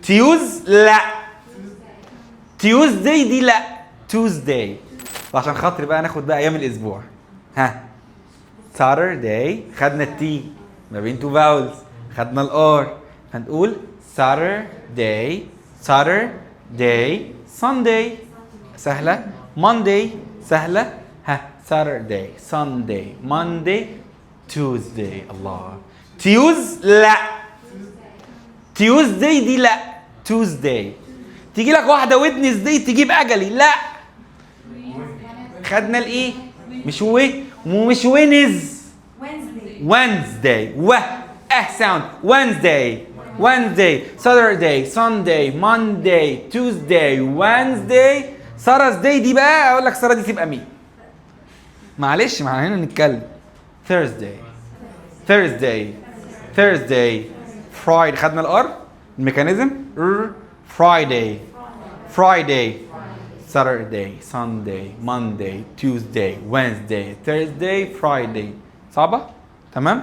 تيوز لا. تيوزداي دي لا. توزداي. وعشان خاطر بقى ناخد بقى ايام الاسبوع. ها. ساترداي خدنا التي ما بين تو فاولز، خدنا الار، هنقول ساترداي. ساترداي. سانداي سهله. مانداي سهله. ها. ساترداي. سانداي. مانداي. توزداي. الله. تيوز لا. تيوزداي دي لا. توزداي. تيجي لك واحده ويدنسداي تجيب اجلي. لا. خدنا الايه؟ مش ومش وينز. وينزداي. ساوند. وينزداي. وينزداي. ساترداي. سانداي. مانداي. توزداي. وينزداي. سارزداي دي بقى اقول لك ساره دي تبقى مين؟ معلش ما هنا نتكلم. ثيرزداي. ثيرزداي. ثيرزداي. فرايداي. خدنا الار الميكانيزم. فرايداي. فرايداي. Saturday, Sunday, Monday, Tuesday, Wednesday, Thursday, Friday. صعبة؟ تمام؟